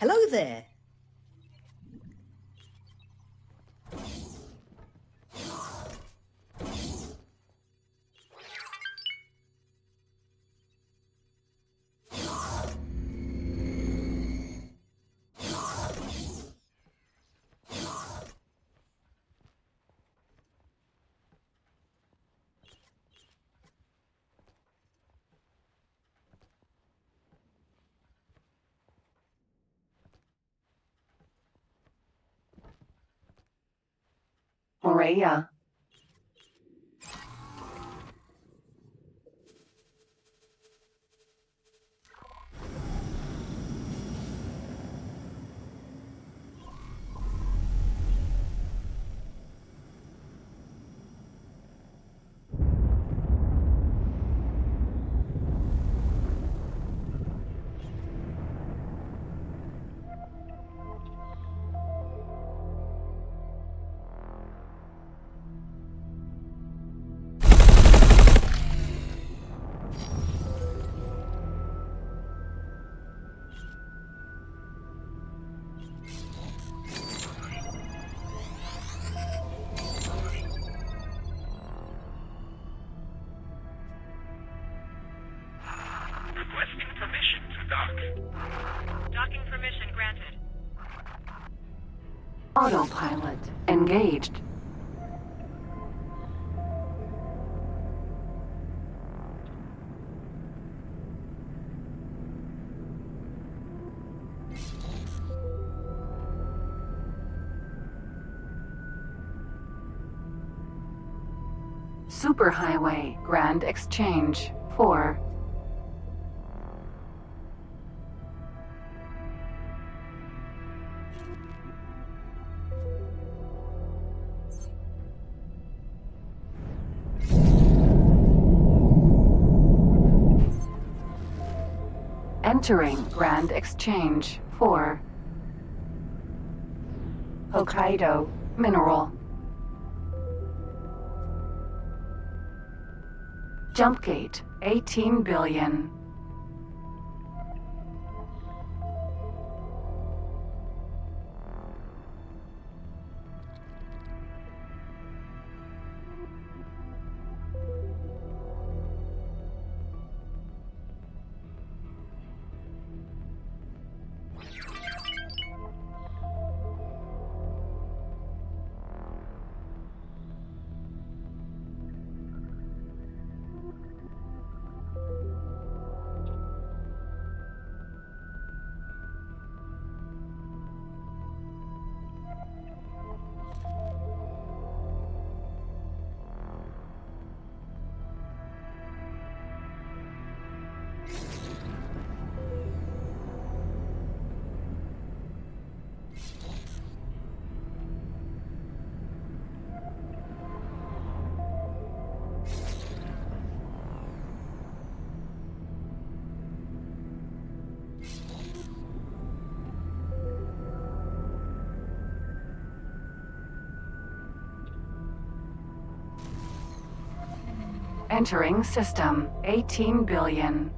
Hello there. Morea. Requesting permission to dock. Docking permission granted. Autopilot engaged. Superhighway Grand Exchange 4. Entering Grand Exchange 4. Hokkaido Mineral. Jump gate 18 billion. Entering system 18 billion.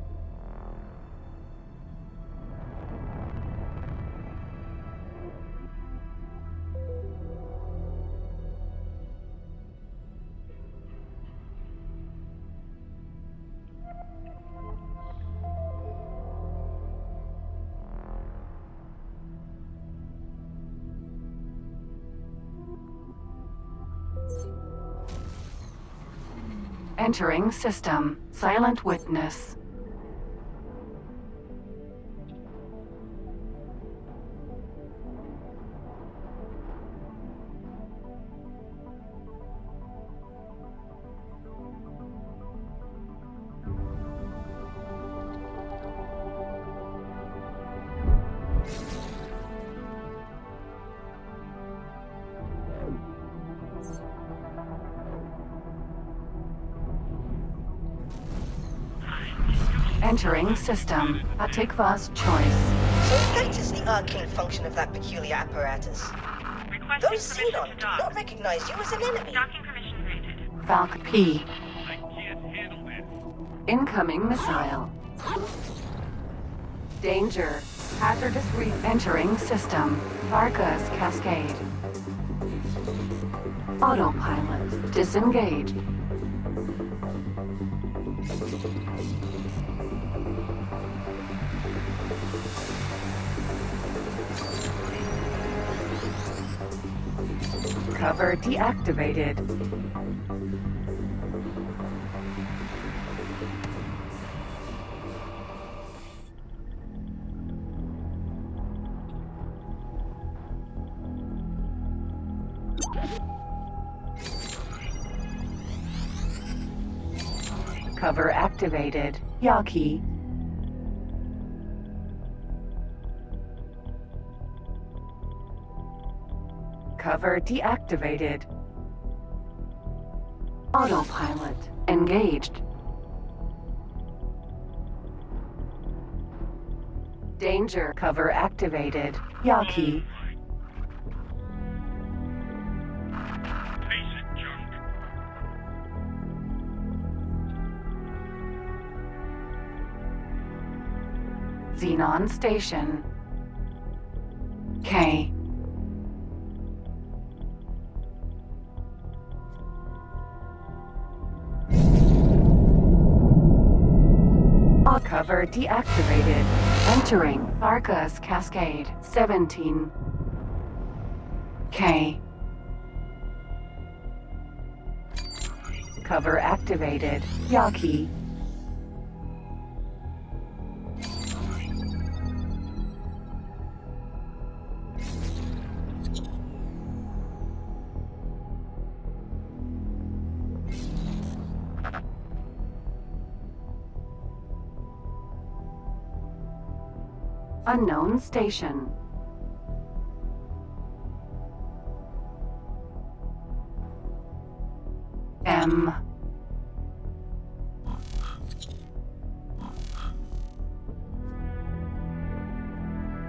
Entering system silent witness. Entering system Atikva's choice. So what is the arcane function of that peculiar apparatus? Requesting Those permission Xenon to did dock. not recognize you as an enemy. Docking permission granted. Falk P. I can't handle this. Incoming missile. Danger. Hazardous entering system. Vargas Cascade. Autopilot disengaged. Cover deactivated. Cover activated. Yaki. Cover deactivated. Autopilot engaged. Danger cover activated. Yaki. Face it, junk. Xenon Station. K. Cover deactivated. Entering Vargas Cascade 17. K. Cover activated. Yaki. Unknown station. M.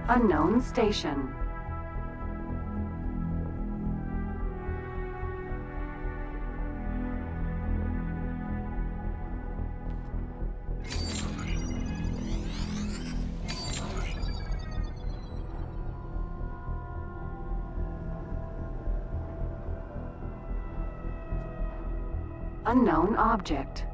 Unknown station. Unknown object.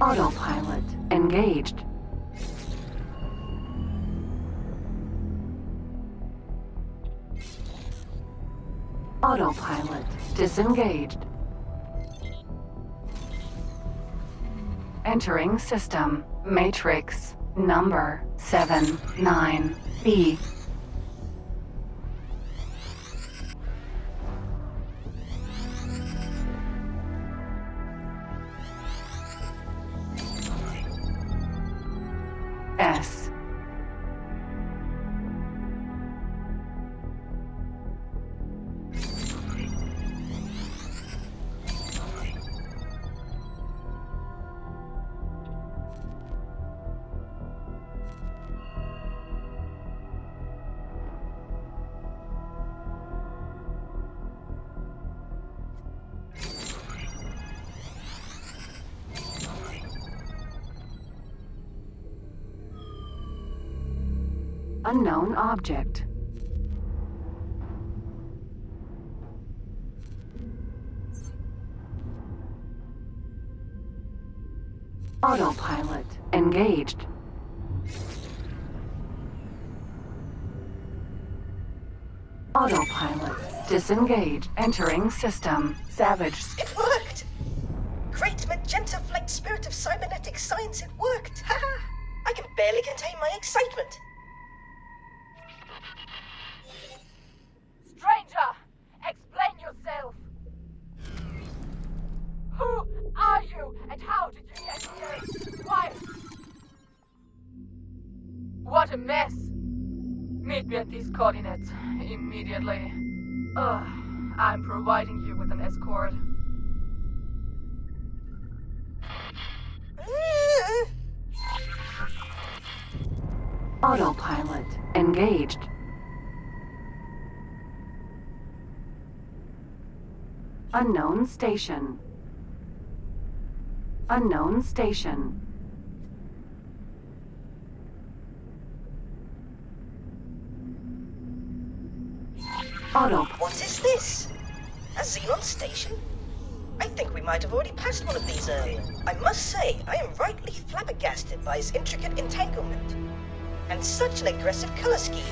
Autopilot engaged. Autopilot disengaged. Entering system. Matrix number 79B. S. Unknown object. Autopilot engaged. Autopilot disengaged. Entering system. Savage. It worked! Great magenta flight spirit of cybernetic science, it worked! Haha! I can barely contain my excitement. Stranger, explain yourself. Who are you and how did you get here? Why? What a mess. Meet me at these coordinates immediately. I'm providing you with an escort. Autopilot engaged. Unknown station. Unknown station. Autopilot. What is this? A Xenon station? I think we might have already passed one of these earlier. I must say, I am rightly flabbergasted by its intricate entanglement. And such an aggressive color scheme.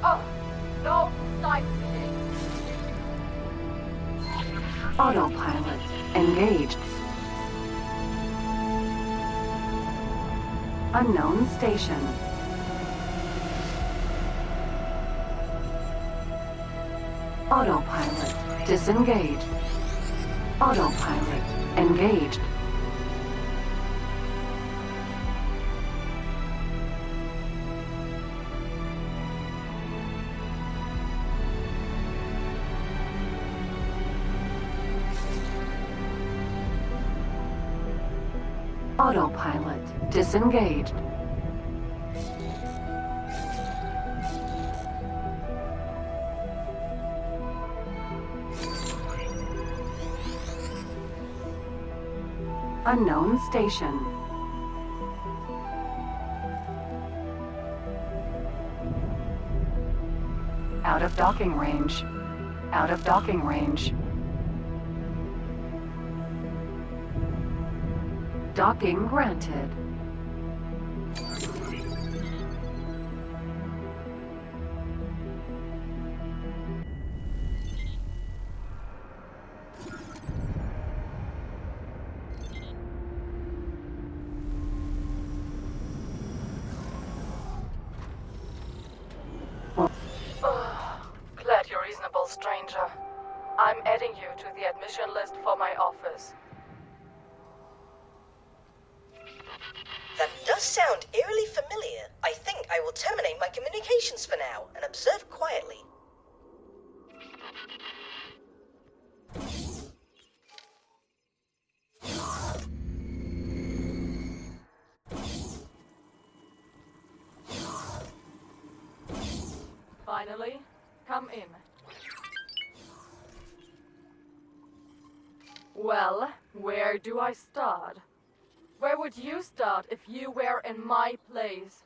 Oh, no sightseeing. Autopilot engaged. Unknown station. Autopilot disengaged. Autopilot engaged. Autopilot disengaged. Unknown station. Out of docking range. Out of docking range. Docking granted. Glad you're reasonable, stranger. I'm adding you to the admission list for my office. That does sound eerily familiar. I think I will terminate my communications for now and observe quietly. Finally, come in. Well, where do I start? Where would you start if you were in my place?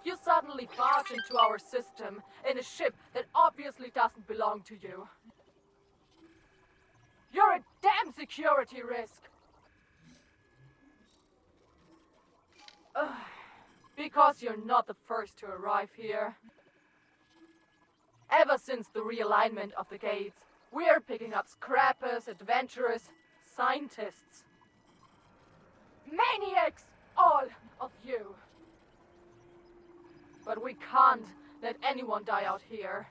You suddenly barge into our system in a ship that obviously doesn't belong to you. You're a damn security risk. Because you're not the first to arrive here. Ever since the realignment of the gates, we're picking up scrappers, adventurers, scientists. Maniacs! All of you. But we can't let anyone die out here.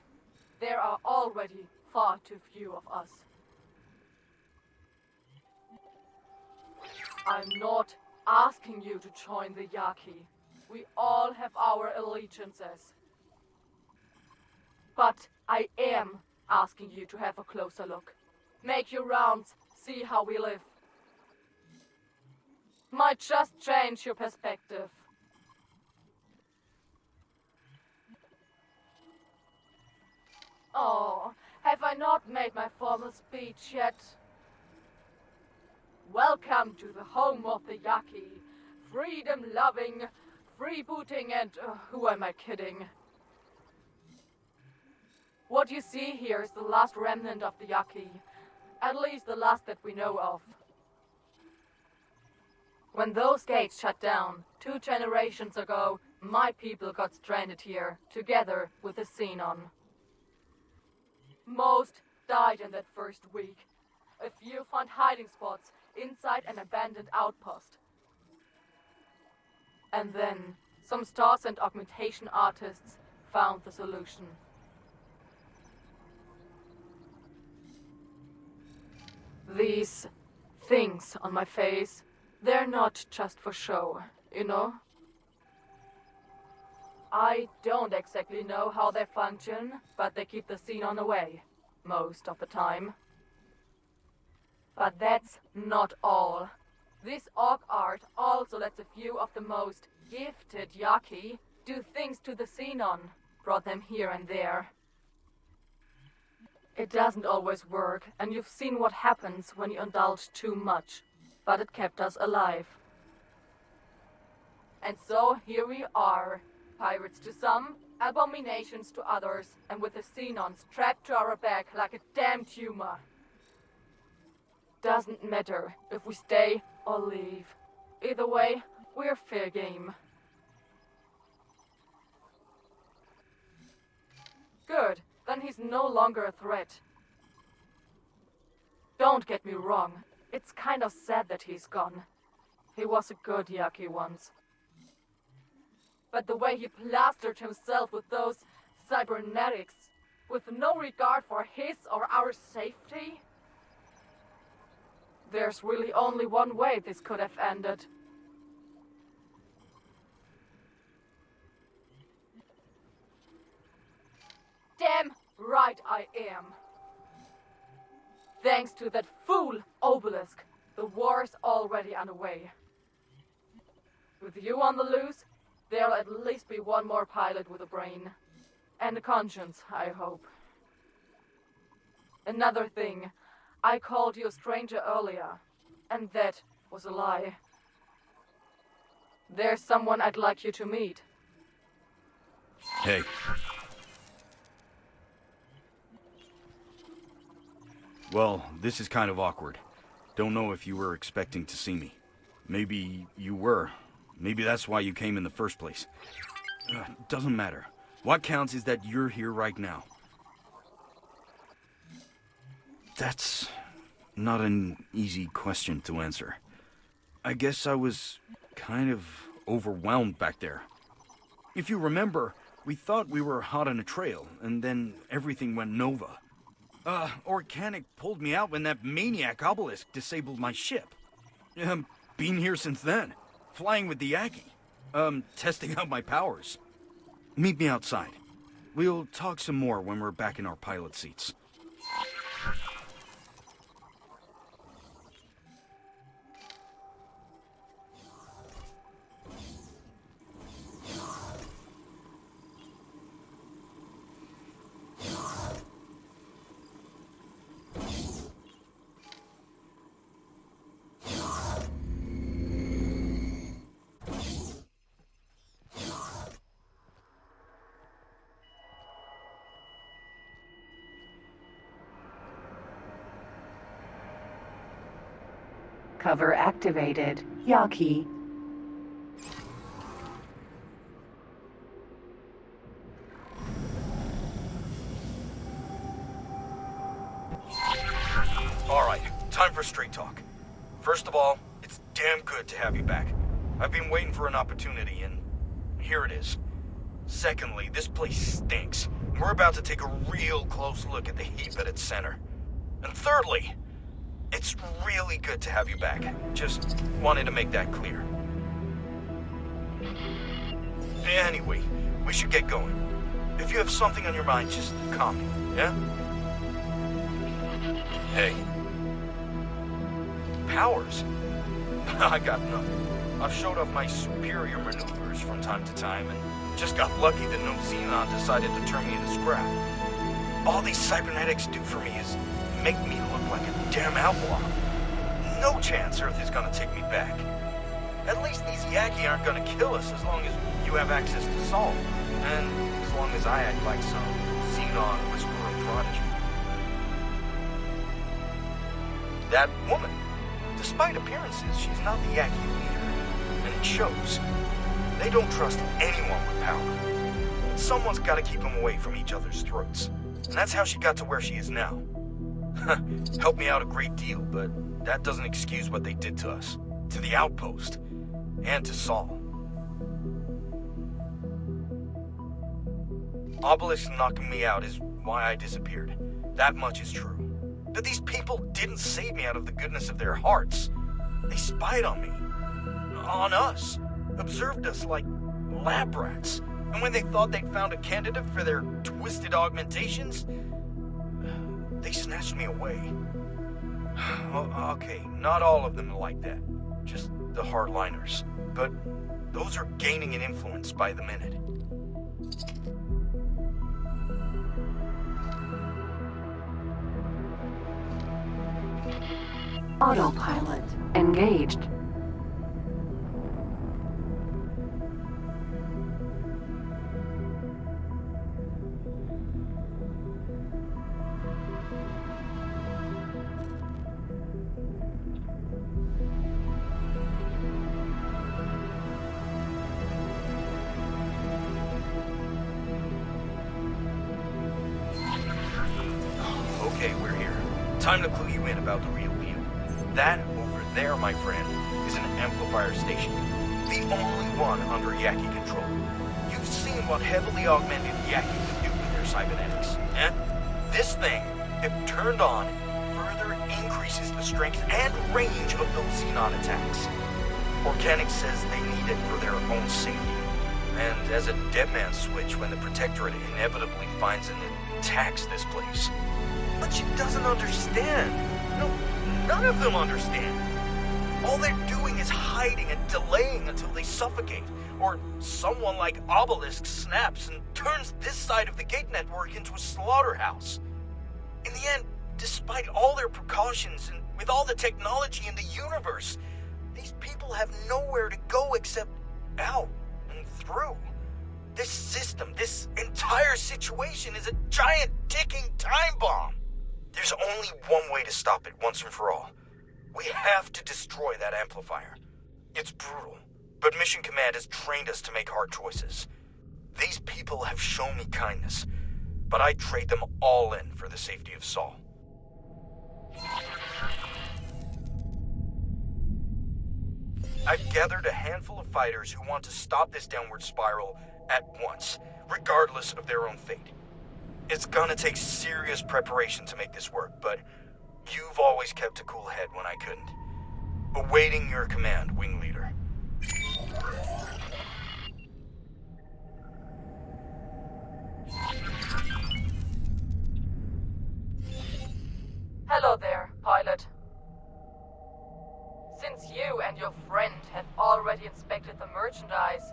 There are already far too few of us. I'm not asking you to join the Yaki. We all have our allegiances. But I am asking you to have a closer look. Make your rounds, see how we live. Might just change your perspective. Oh, have I not made my formal speech yet? Welcome to the home of the Yaki. Freedom-loving, freebooting, and who am I kidding? What you see here is the last remnant of the Yaki. At least the last that we know of. When those gates shut down 2 generations ago, my people got stranded here, together with the Xenon. Most died in that first week. A few found hiding spots inside an abandoned outpost. And then, some stars and augmentation artists found the solution. These things on my face, they're not just for show, you know? I don't exactly know how they function, but they keep the Xenon away, most of the time. But that's not all. This orc art also lets a few of the most gifted Yaki do things to the Xenon, brought them here and there. It doesn't always work, and you've seen what happens when you indulge too much, but it kept us alive. And so here we are, pirates to some, abominations to others, and with the Xenon strapped to our back like a damn tumor. Doesn't matter if we stay or leave. Either way, we're fair game. Good, then he's no longer a threat. Don't get me wrong, it's kind of sad that he's gone. He was a good Yaki once. But the way he plastered himself with those cybernetics, with no regard for his or our safety, there's really only one way this could have ended. Damn right I am. Thanks to that fool Obelisk, the war's already underway. With you on the loose, there'll at least be one more pilot with a brain. And a conscience, I hope. Another thing, I called you a stranger earlier, and that was a lie. There's someone I'd like you to meet. Hey. Well, this is kind of awkward. Don't know if you were expecting to see me. Maybe you were. Maybe that's why you came in the first place. Doesn't matter. What counts is that you're here right now. That's not an easy question to answer. I guess I was kind of overwhelmed back there. If you remember, we thought we were hot on a trail, and then everything went nova. Organic pulled me out when that maniac Obelisk disabled my ship. Been here since then, flying with the Yaki. Testing out my powers. Meet me outside. We'll talk some more when we're back in our pilot seats. Cover activated. Yaki. Alright, time for straight talk. First of all, it's damn good to have you back. I've been waiting for an opportunity, and here it is. Secondly, this place stinks. We're about to take a real close look at the heap at its center. And thirdly, it's really good to have you back. Just wanted to make that clear. Anyway, we should get going. If you have something on your mind, just call me, yeah? Hey. Powers? I got none. I've showed off my superior maneuvers from time to time, and just got lucky that no Xenon decided to turn me into scrap. All these cybernetics do for me is make me look like a damn outlaw. No chance Earth is gonna take me back. At least these Yaki aren't gonna kill us as long as you have access to Sol. And as long as I act like some Xenon whisperer prodigy. That woman, despite appearances, she's not the Yaki leader. And it shows. They don't trust anyone with power. Someone's gotta keep them away from each other's throats. And that's how she got to where she is now. Helped me out a great deal, but that doesn't excuse what they did to us. To the outpost. And to Sol. Obelisk knocking me out is why I disappeared. That much is true. But these people didn't save me out of the goodness of their hearts. They spied on me. On us. Observed us like lab rats. And when they thought they'd found a candidate for their twisted augmentations, they snatched me away. Okay, not all of them are like that. just the hardliners. But those are gaining in influence by the minute. Autopilot engaged. Okay, we're here. Time to clue you in about the real deal. That over there, my friend, is an amplifier station. The only one under Yaki control. You've seen what heavily augmented Yaki can do with their cybernetics, eh? This thing, if turned on, further increases the strength and range of those xenon attacks. Organic says they need it for their own safety. And as a dead man's switch when the Protectorate inevitably finds and attacks this place. But she doesn't understand. No, none of them understand. All they're doing is hiding and delaying until they suffocate. Or someone like Obelisk snaps and turns this side of the gate network into a slaughterhouse. In the end, despite all their precautions and with all the technology in the universe, these people have nowhere to go except out and through. This system, this entire situation is a giant ticking time bomb. There's only one way to stop it once and for all. We have to destroy that amplifier. It's brutal, but Mission Command has trained us to make hard choices. These people have shown me kindness, but I'd trade them all in for the safety of Saul. I've gathered a handful of fighters who want to stop this downward spiral at once, regardless of their own fate. It's gonna take serious preparation to make this work, but you've always kept a cool head when I couldn't. Awaiting your command, Wing Leader. Hello there, pilot. Since you and your friend have already inspected the merchandise,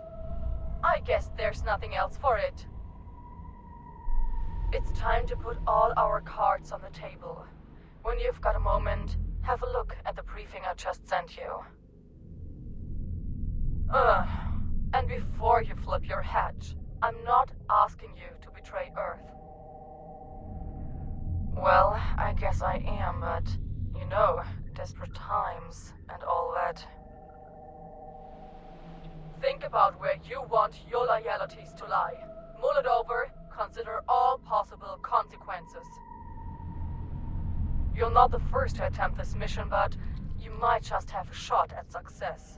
I guess there's nothing else for it. It's time to put all our cards on the table. When you've got a moment, have a look at the briefing I just sent you. And before you flip your hatch, I'm not asking you to betray Earth. Well, I guess I am, but, you know, desperate times and all that. Think about where you want your loyalties to lie. Mull it over, consider all possible consequences. You're not the first to attempt this mission, but you might just have a shot at success.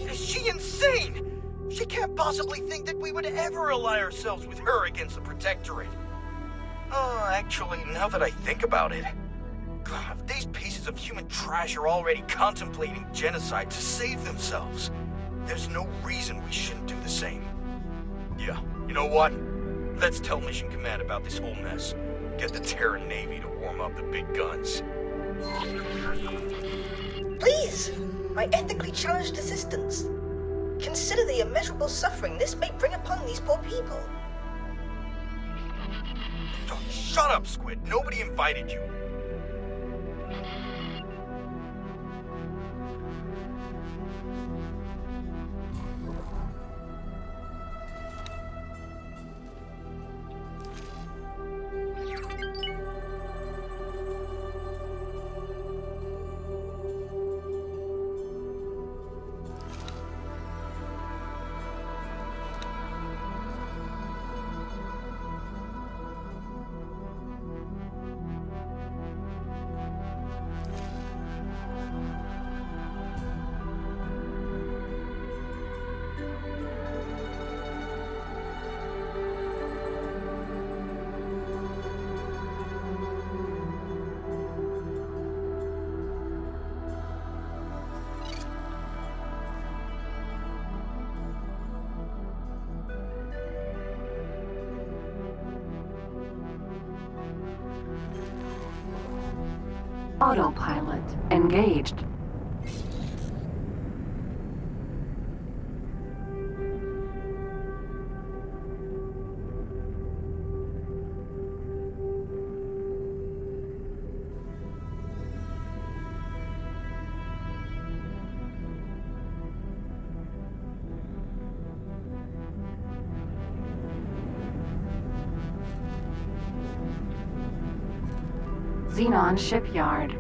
Is she insane? She can't possibly think that we would ever ally ourselves with her against the Protectorate. Actually, now that I think about it, if these pieces of human trash are already contemplating genocide to save themselves, there's no reason we shouldn't do the same. Yeah, you know what? Let's tell Mission Command about this whole mess. Get the Terran Navy to warm up the big guns. Please, my ethically challenged assistants. Consider the immeasurable suffering this may bring upon these poor people. Oh, shut up, Squid. Nobody invited you. Autopilot engaged. Xenon Shipyard.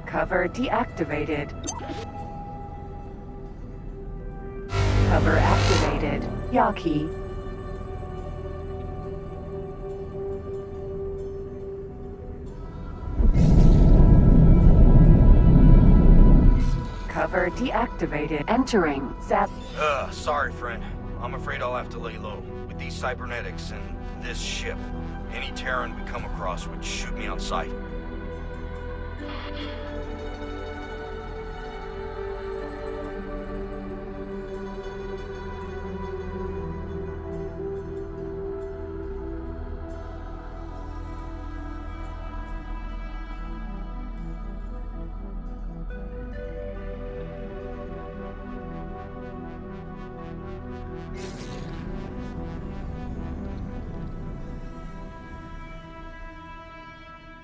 Cover deactivated. Cover activated. Yaki. Cover deactivated. Entering. Zap. Sorry, friend. I'm afraid I'll have to lay low. With these cybernetics and this ship, any Terran we come across would shoot me on sight.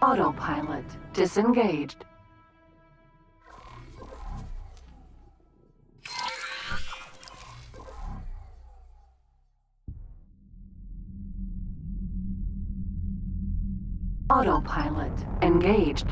Autopilot disengaged. Autopilot engaged.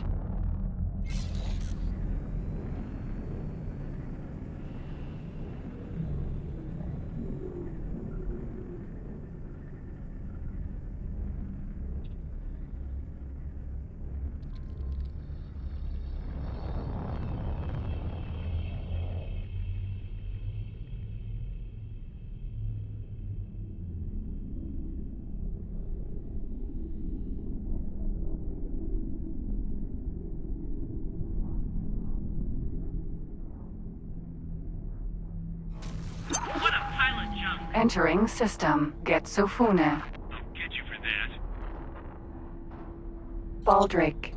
What a pilot jump! Entering system. Getsofune. I'll get you for that. Baldric.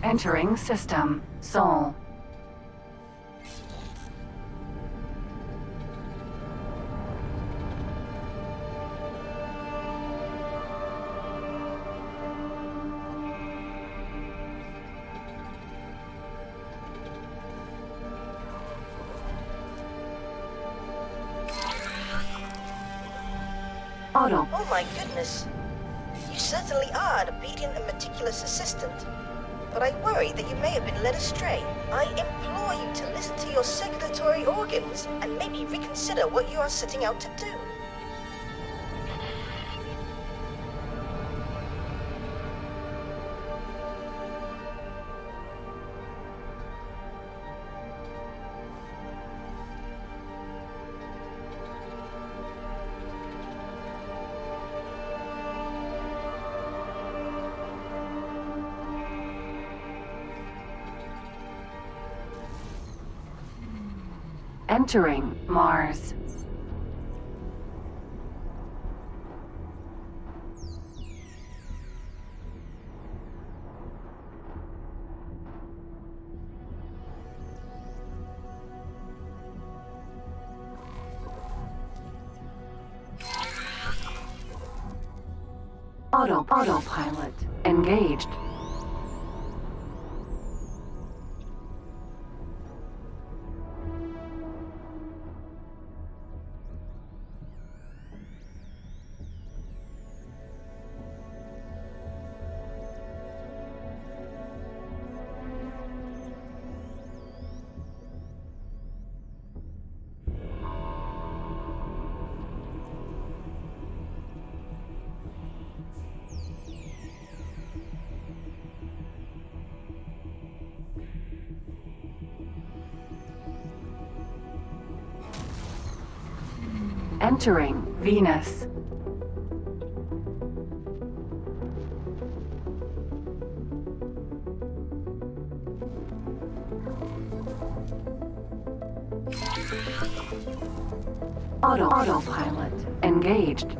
Entering system. Sol. Auto. Oh my goodness. You certainly are an obedient and meticulous assistant. But I worry that you may have been led astray. I implore you to listen to your circulatory organs and maybe reconsider what you are setting out to do. Entering Mars. Autopilot engaged. Entering Venus. Autopilot engaged.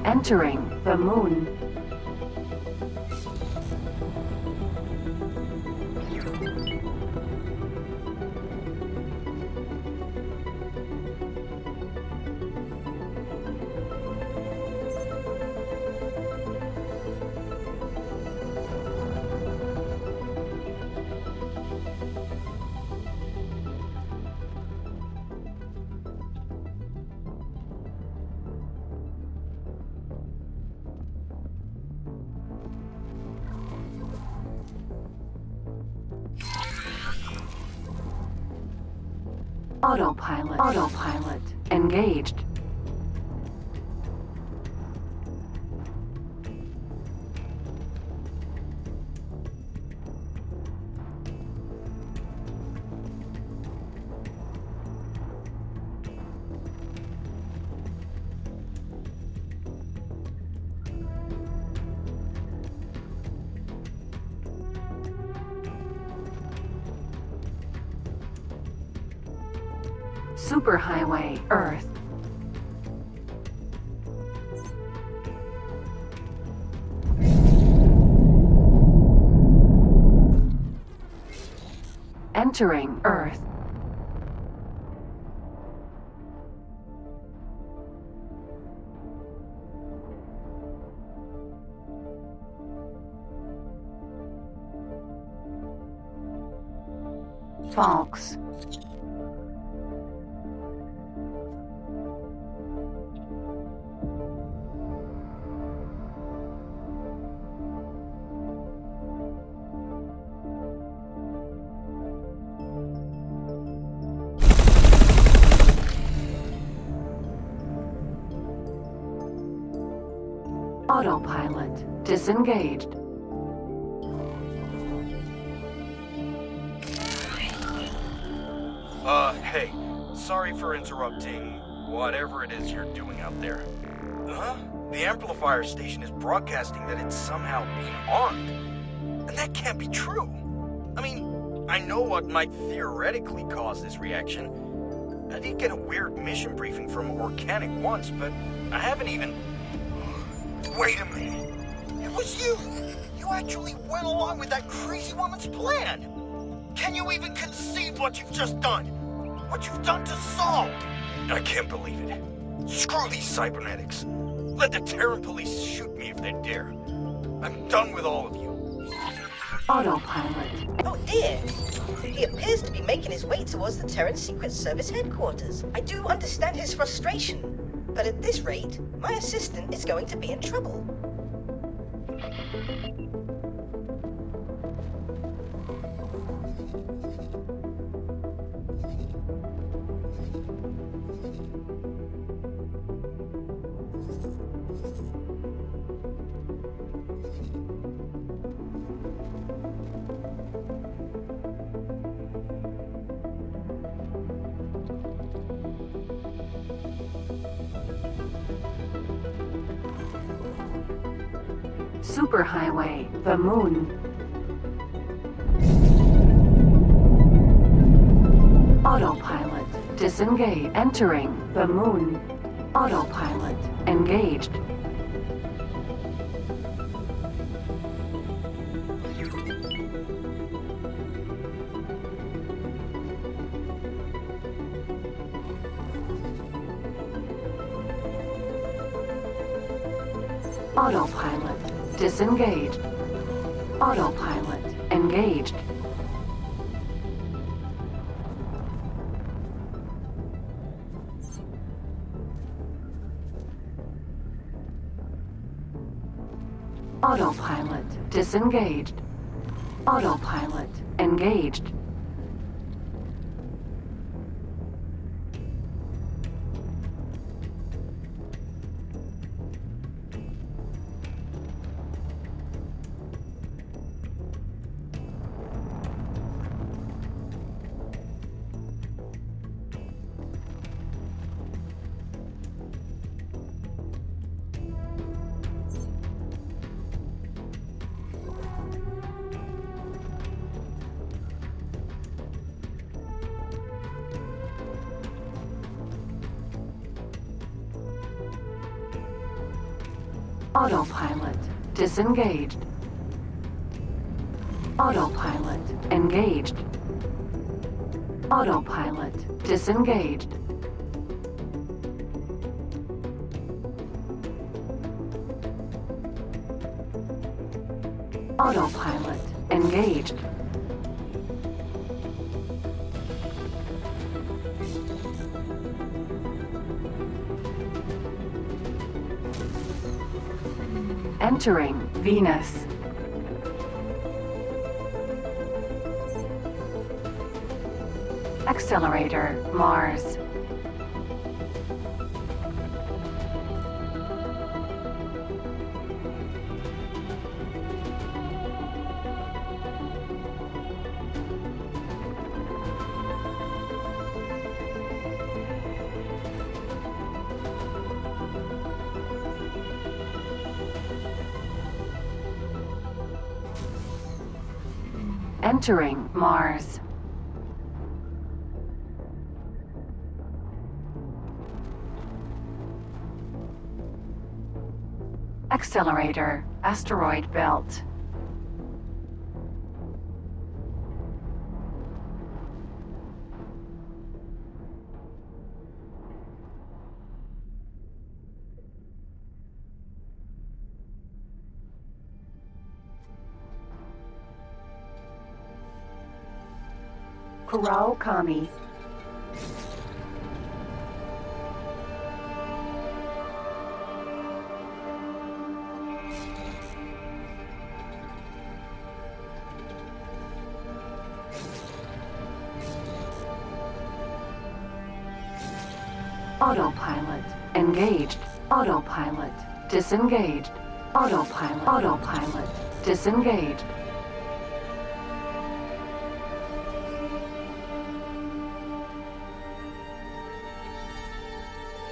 Entering the Moon. Autopilot engaged. Superhighway Earth. Entering Earth. Fox. Autopilot disengaged. Hey, sorry for interrupting whatever it is you're doing out there. Huh? The amplifier station is broadcasting that it's somehow being armed. And that can't be true. I mean, I know what might theoretically cause this reaction. I did get a weird mission briefing from Organic once, but I haven't even... Wait a minute. It was you! You actually went along with that crazy woman's plan! Can you even conceive what you've just done? What you've done to Saul? I can't believe it. Screw these cybernetics. Let the Terran police shoot me if they dare. I'm done with all of you. Autopilot. Oh dear. He appears to be making his way towards the Terran Secret Service headquarters. I do understand his frustration, but at this rate, my assistant is going to be in trouble. Superhighway, the moon. Autopilot, disengage, entering the moon. Autopilot, engaged. Autopilot, disengaged. Autopilot, engaged. Autopilot, disengaged. Autopilot, engaged. Autopilot, disengaged. Autopilot, engaged. Autopilot, disengaged. Autopilot, engaged. Entering Venus. Accelerator, Mars. Entering Mars. Accelerator, asteroid belt. Kurao Kami. Autopilot, engaged. Autopilot, disengaged. Autopilot, disengaged.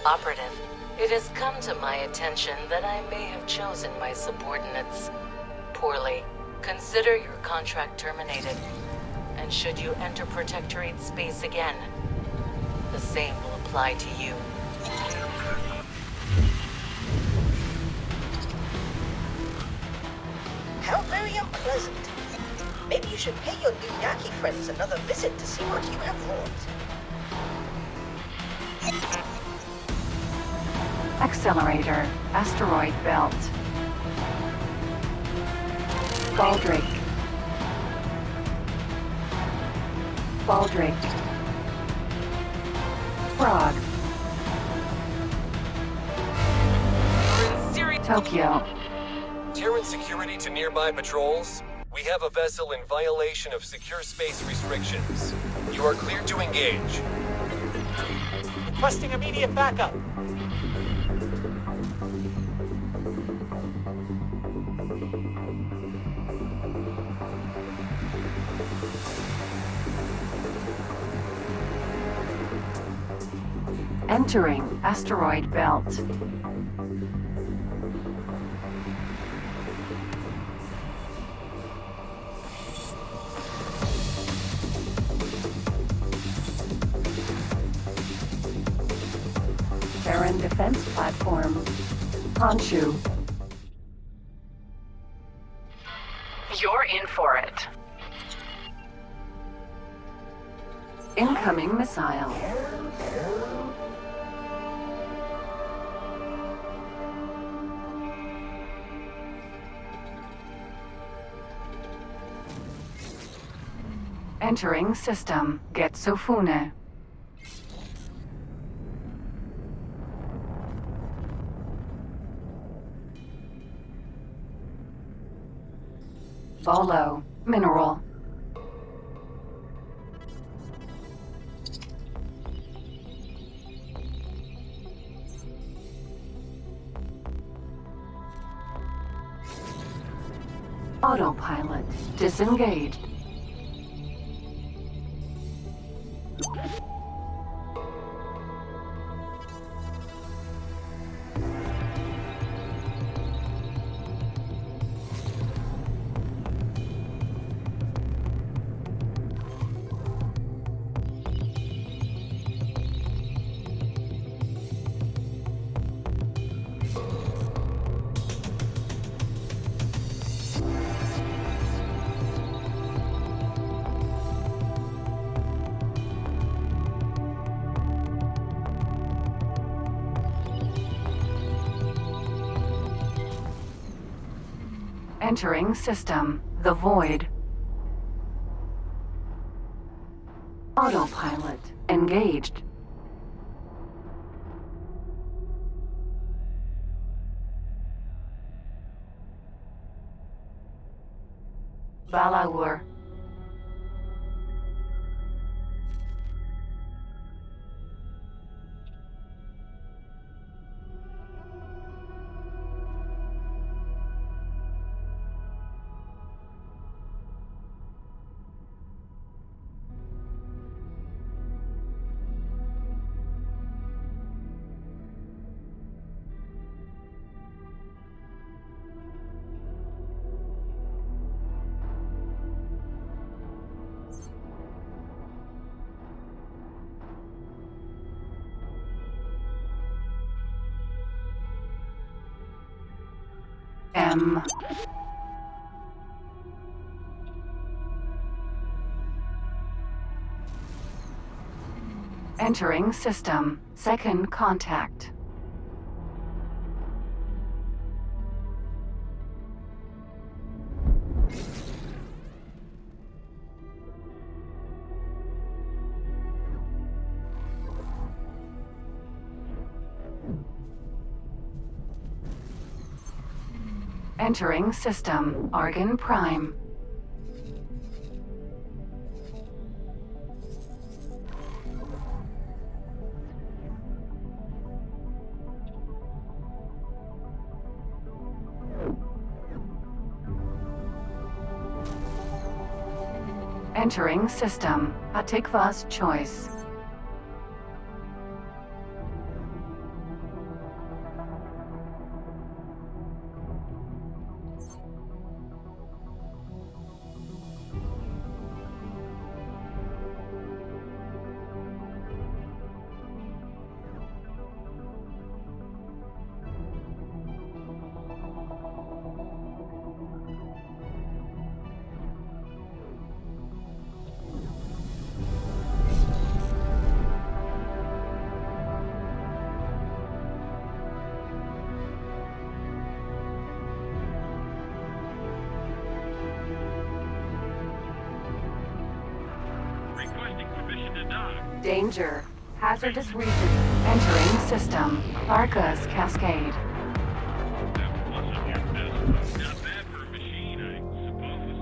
Operative, it has come to my attention that I may have chosen my subordinates poorly. Consider your contract terminated, and should you enter Protectorate space again, the same will apply to you. How very unpleasant. Maybe you should pay your new Yaki friends another visit to see what you have wrought. Accelerator, asteroid belt. Baldric. Baldric. Frog. Tokyo. Terran security to nearby patrols. We have a vessel in violation of secure space restrictions. You are cleared to engage. Requesting immediate backup. Entering asteroid belt. defense platform. Honshu. You're in for it. Incoming missile. Entering system. Getsufune. Bolo. Mineral. Autopilot. Disengaged. Entering system. The Void. Autopilot. Engaged. Balawur. M. Entering system. Second contact. Entering system. Argon Prime. Entering system. Atikva's choice. Danger. Hazardous region. Entering system. Arca's Cascade. That wasn't your best. Not bad for a machine, I suppose.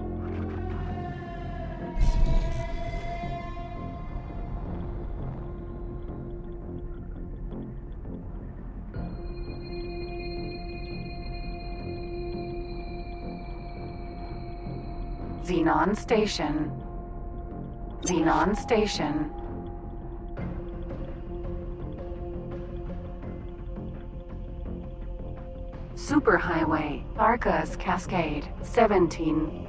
Xenon Station. Xenon Station. Superhighway. Arca's Cascade. 17.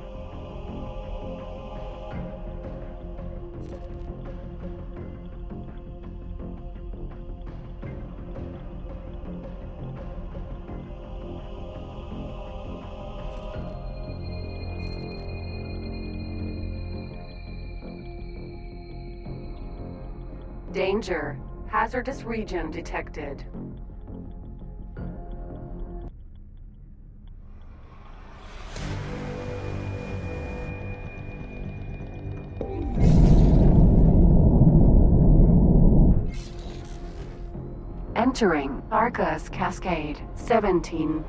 Danger. Hazardous region detected. Entering Arcus Cascade 17.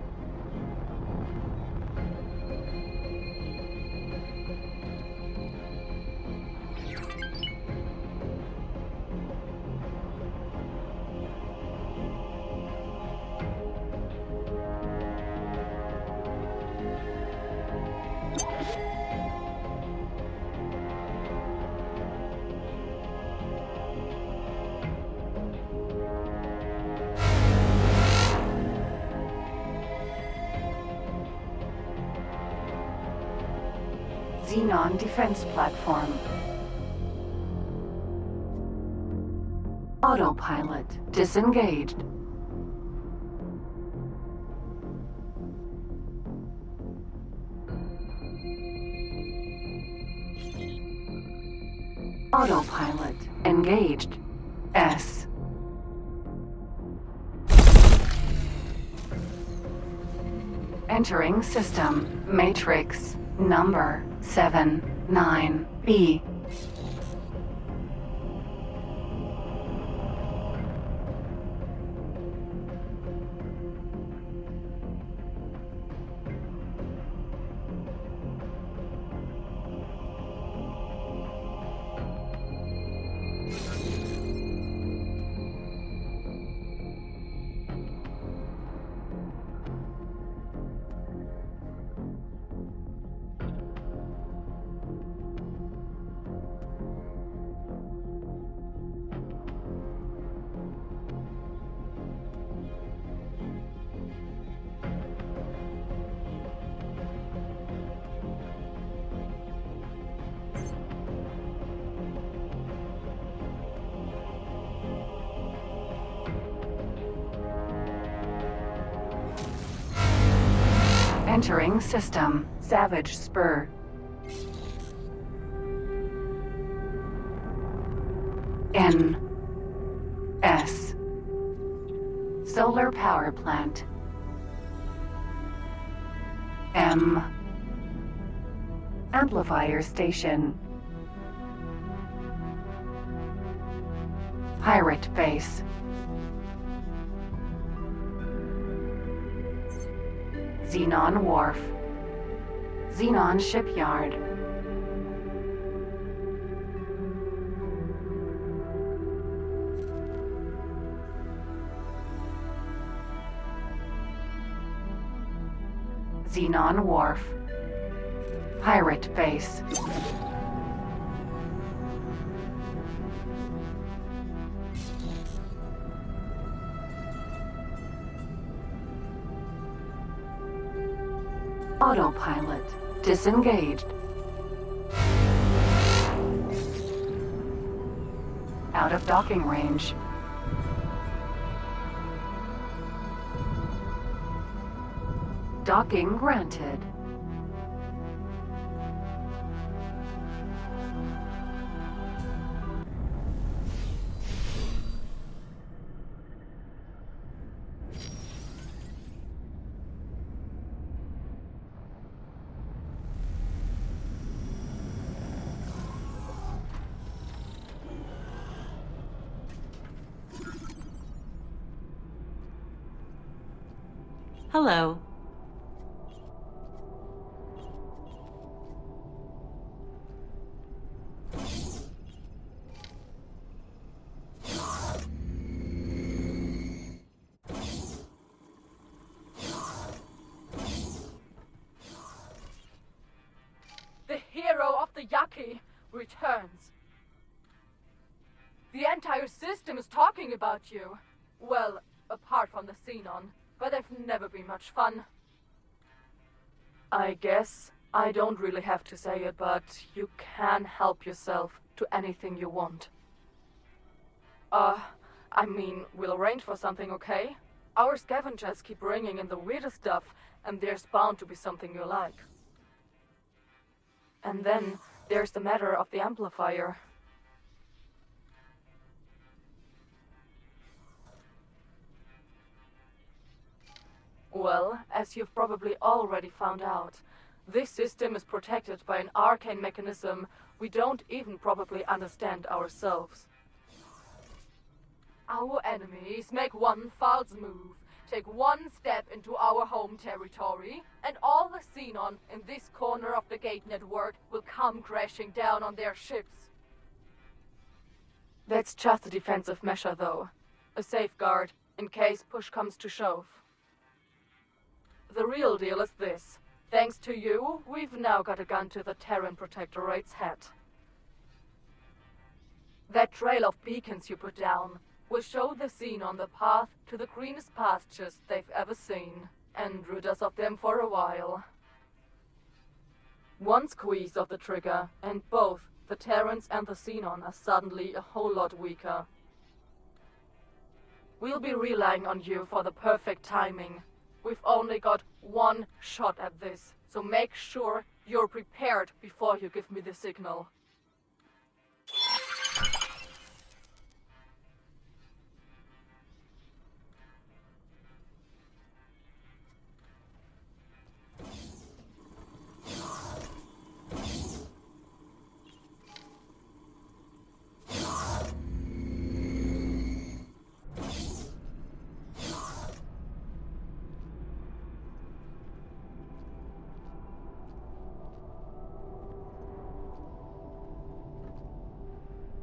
Xenon defense platform. Autopilot disengaged. Autopilot engaged. S. Entering system. Matrix. Number 79B. Entering system. Savage Spur. N. S. Solar power plant. M. Amplifier station. Pirate base. Xenon Wharf. Xenon Shipyard. Xenon Wharf. Pirate base. Autopilot disengaged. Out of docking range. Docking granted. Hello. The hero of the Yaki returns. The entire system is talking about you. Well, apart from the Xenon, but they've never been much fun. I guess I don't really have to say it, but you can help yourself to anything you want. I mean, we'll arrange for something, okay? Our scavengers keep bringing in the weirdest stuff, and there's bound to be something you like. And then there's the matter of the amplifier. Well, as you've probably already found out, this system is protected by an arcane mechanism we don't even probably understand ourselves. Our enemies make one false move, take one step into our home territory, and all the xenon in this corner of the gate network will come crashing down on their ships. That's just a defensive measure, though. A safeguard, in case push comes to shove. The real deal is this. Thanks to you, we've now got a gun to the Terran Protectorate's head. That trail of beacons you put down will show the xenon the path to the greenest pastures they've ever seen, and rid us of them for a while. One squeeze of the trigger, and both the Terrans and the xenon are suddenly a whole lot weaker. We'll be relying on you for the perfect timing. We've only got one shot at this, so make sure you're prepared before you give me the signal.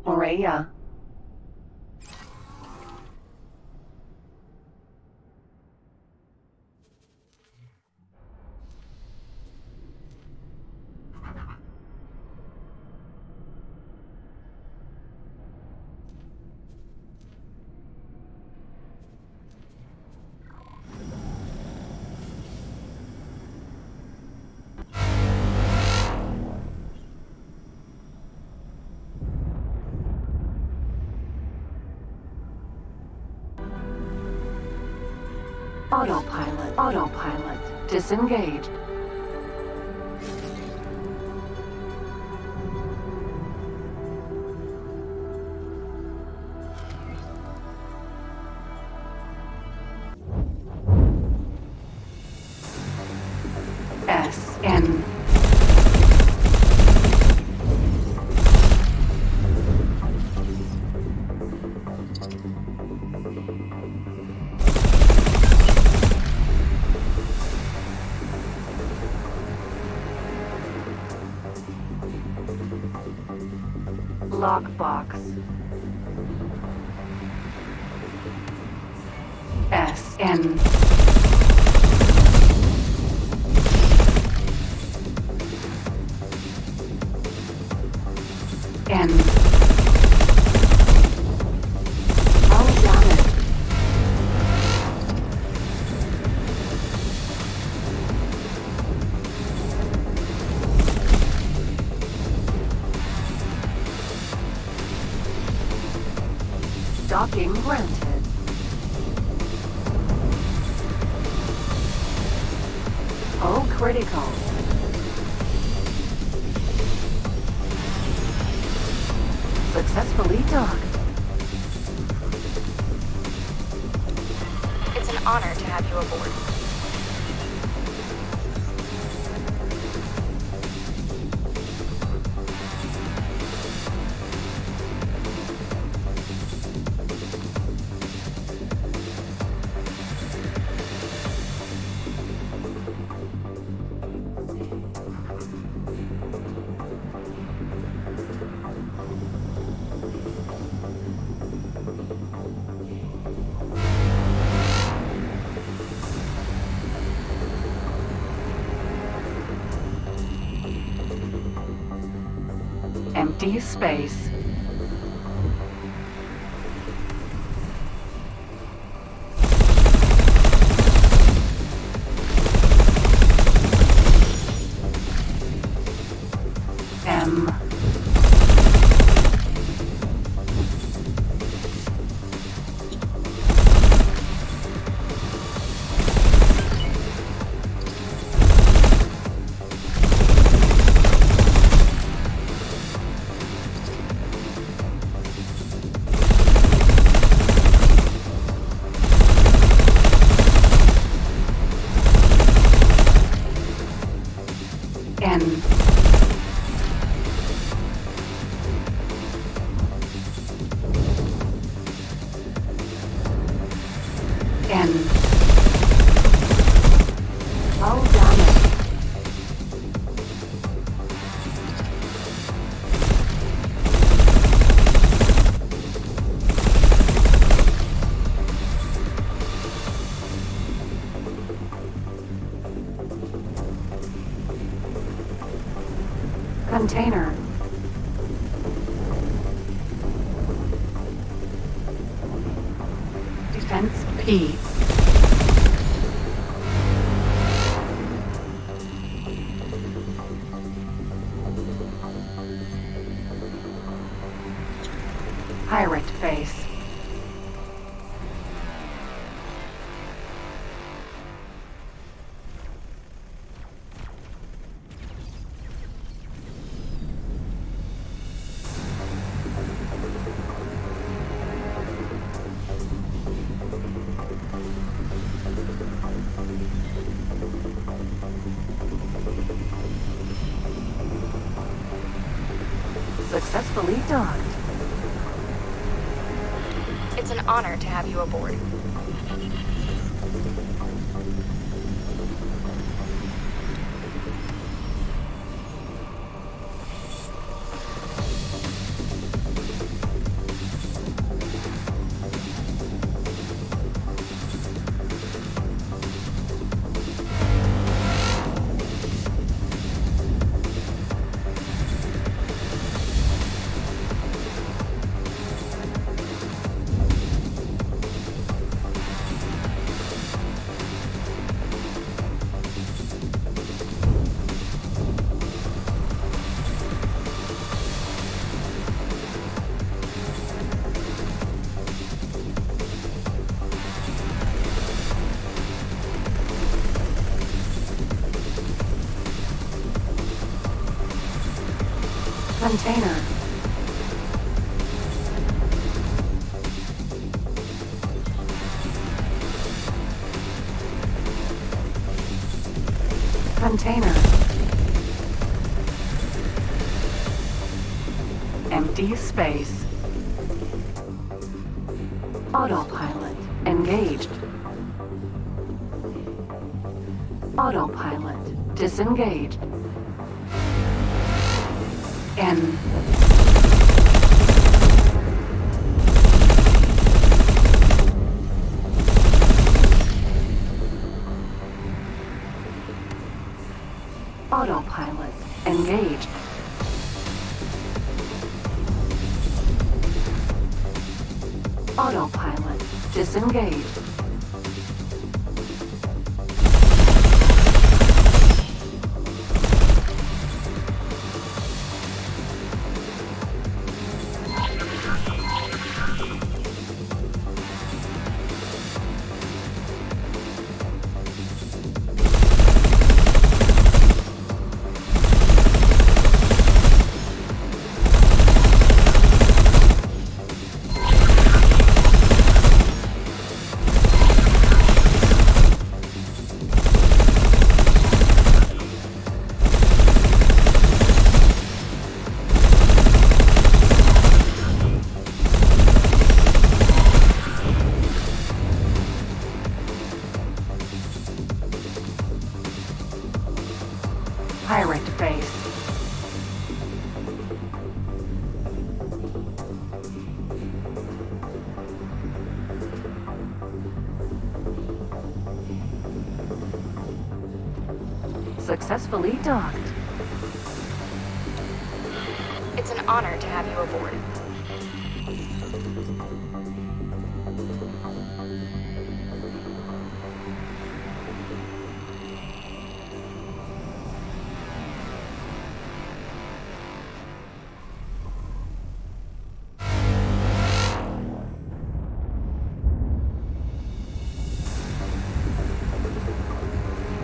Maria. Autopilot, disengaged. SN. Lockbox. SN. N. Oh, damn it. Docking granted. Oh, critical. Successfully docked. It's an honor to have you aboard. Empty space. M. N. N. Oh, damn it. Container. Defense P. Pirate base. Successfully docked. It's an honor to have you aboard. Container. Container. Empty space. Autopilot engaged. Autopilot disengaged. N. Autopilot engaged. Autopilot disengaged. Pirate base. Successfully docked. It's an honor to have you aboard.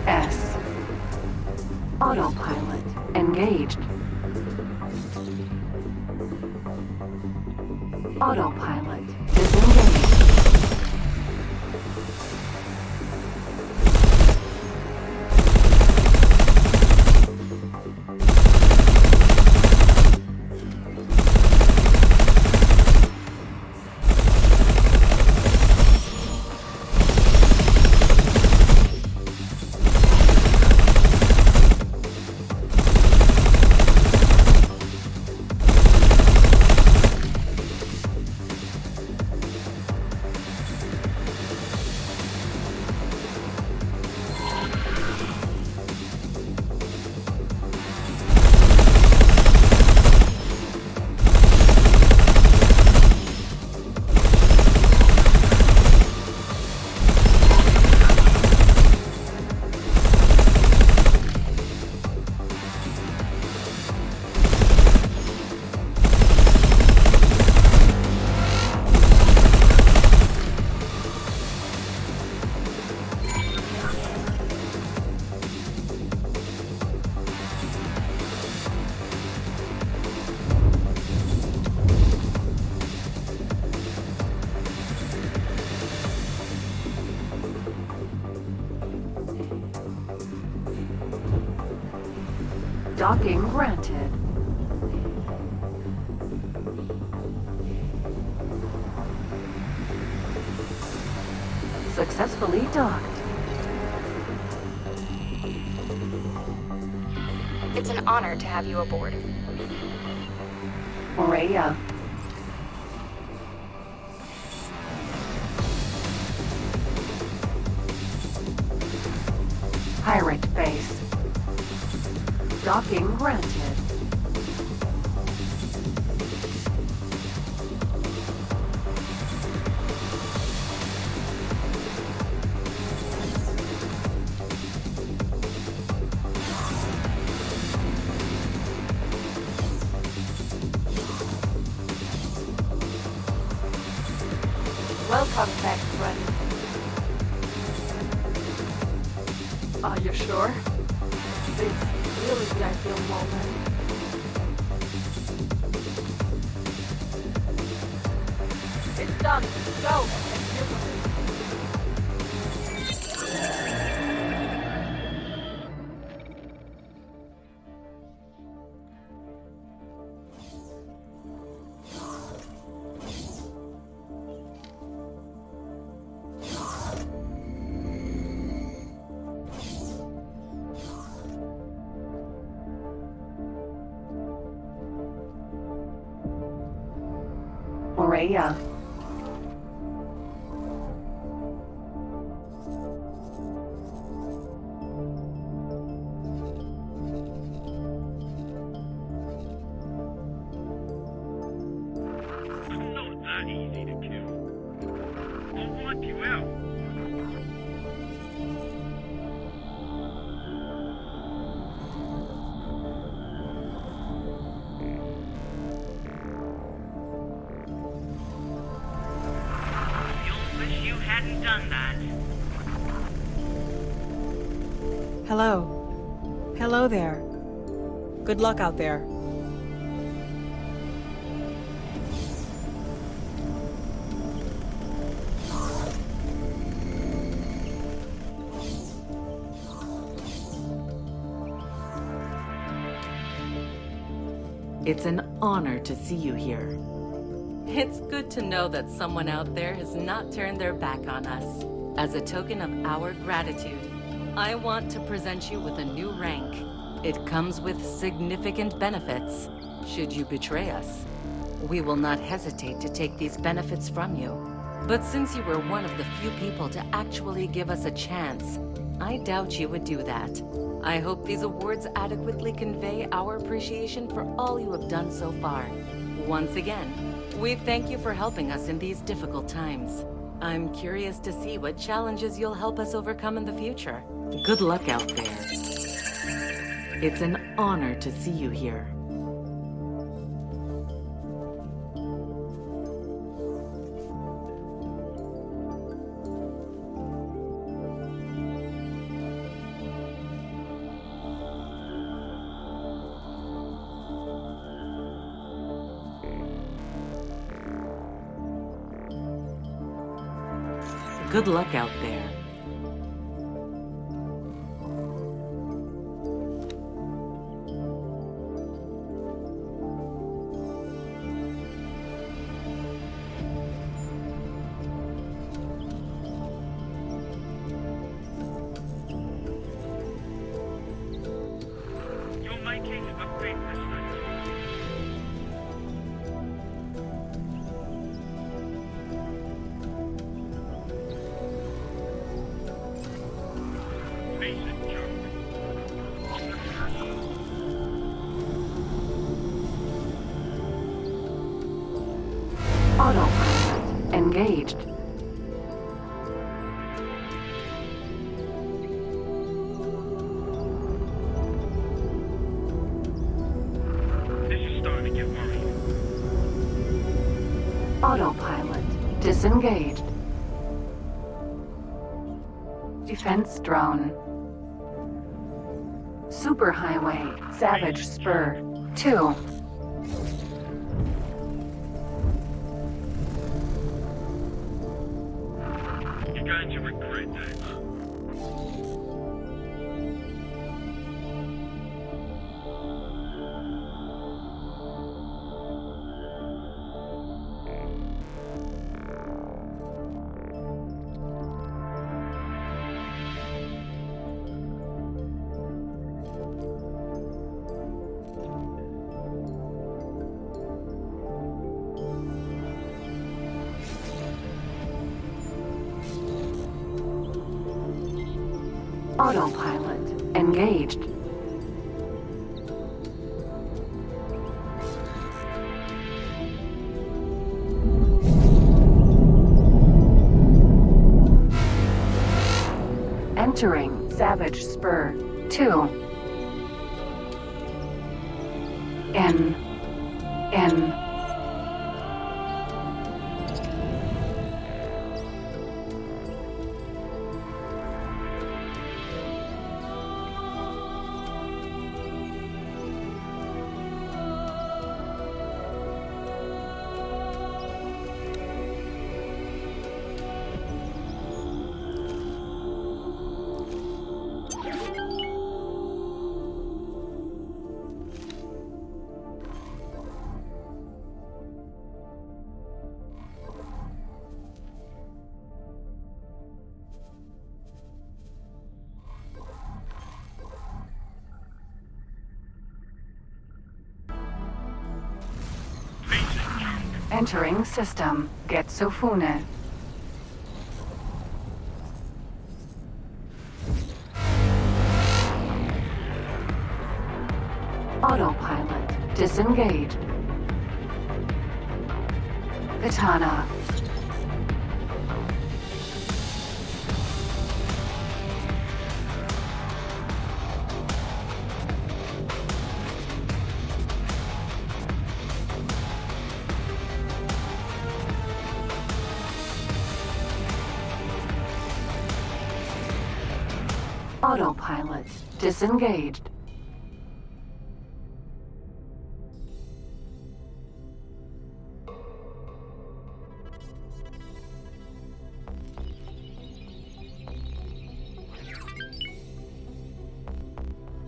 S. Autopilot engaged. Autopilot disengaged. Docking granted. Successfully docked. It's an honor to have you aboard. Rhea. Pirate base. Docking granted. Welcome back, friend. Are you sure? This is really the ideal moment. It's done. Go and execute it. Rhea. I'm not that easy to kill. I'll wipe you out. You'll wish you hadn't done that. Hello. Hello there. Good luck out there. It's an honor to see you here. It's good to know that someone out there has not turned their back on us. As a token of our gratitude, I want to present you with a new rank. It comes with significant benefits. Should you betray us, we will not hesitate to take these benefits from you. But since you were one of the few people to actually give us a chance, I doubt you would do that. I hope these awards adequately convey our appreciation for all you have done so far. Once again, we thank you for helping us in these difficult times. I'm curious to see what challenges you'll help us overcome in the future. Good luck out there. It's an honor to see you here. Good luck out there. You're making a big mistake. Decent joke. Autopilot engaged. This is starting to get worrying. Autopilot disengaged. Defense drone. Superhighway Savage Spur 2. You're going to regret that. Autopilot engaged. Entering Savage Spur 2. N. Entering system. Getsufune. Autopilot disengaged. Katana. Autopilot disengaged.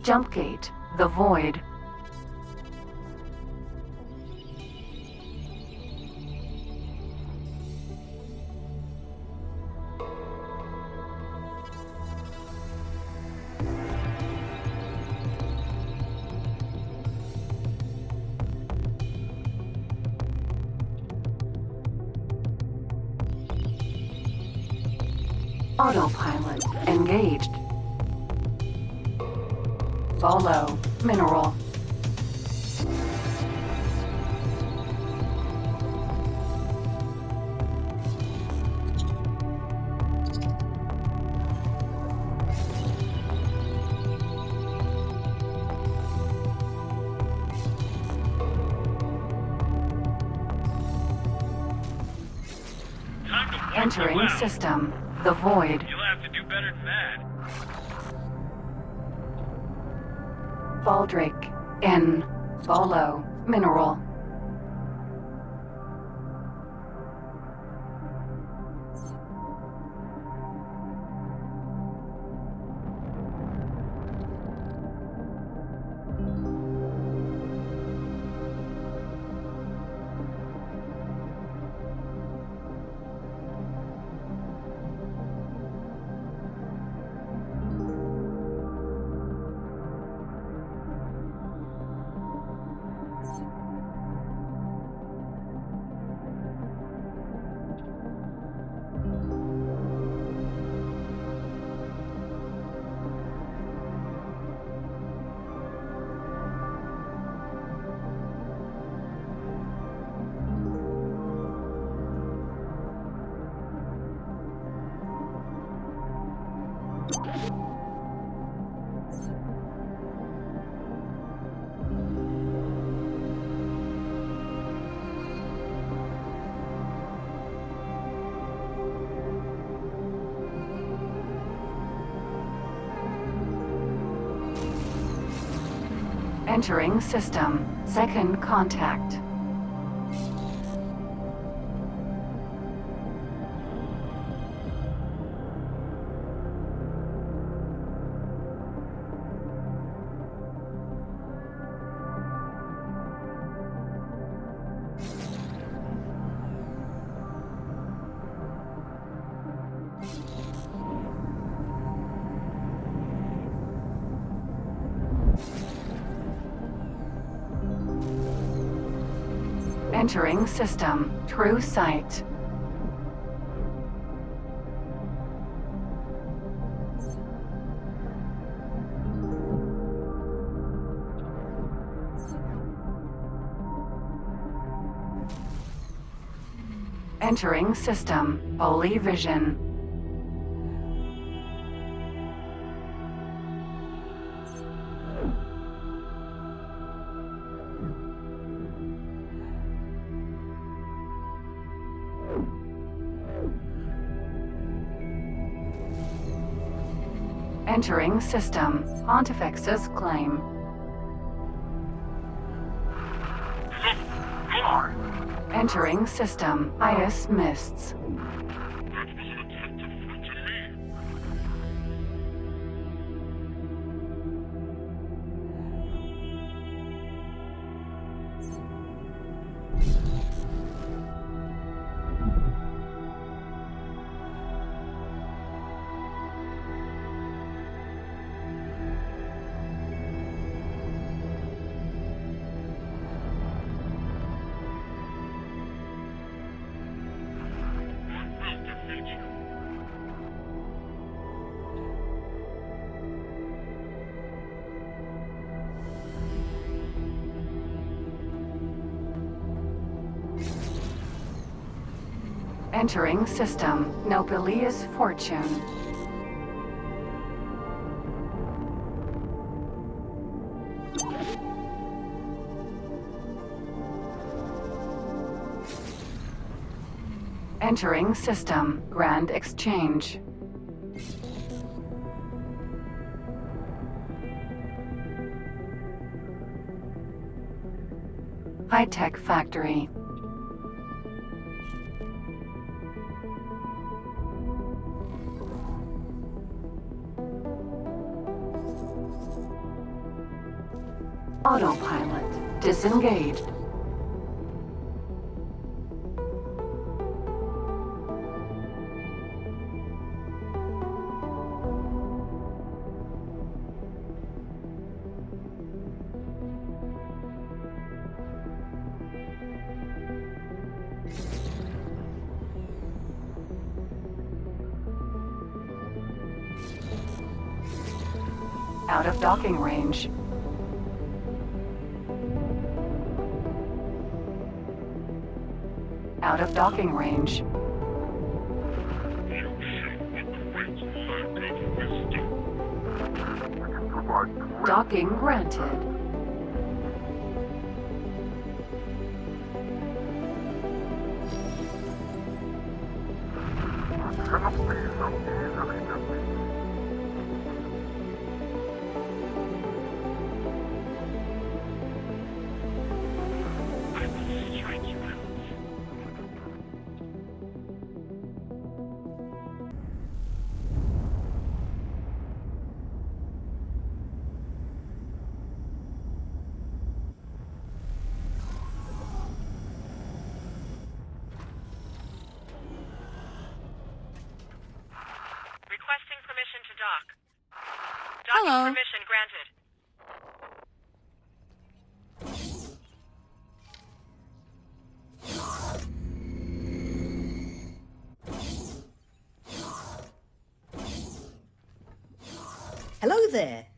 Jump gate, the void. Autopilot engaged. Bolo mineral. Time to wipe Entering them out. system, the void. You'll have to do better than that. Baldric N. Bolo mineral. Entering system, second contact. Entering system, true sight. Entering system. Holy vision. Entering system. Pontifex's claim. Entering system. Ice mists. That was an attempt to flutter me. I will defeat you. Entering system. Nobilius fortune. Entering system. Grand exchange. High-tech factory. Autopilot disengaged. Out of docking range. Out of docking range. You show a great lack of wisdom. Docking granted. I will strike you out. Requesting permission to dock. Docking Hello. permission granted. Hello there.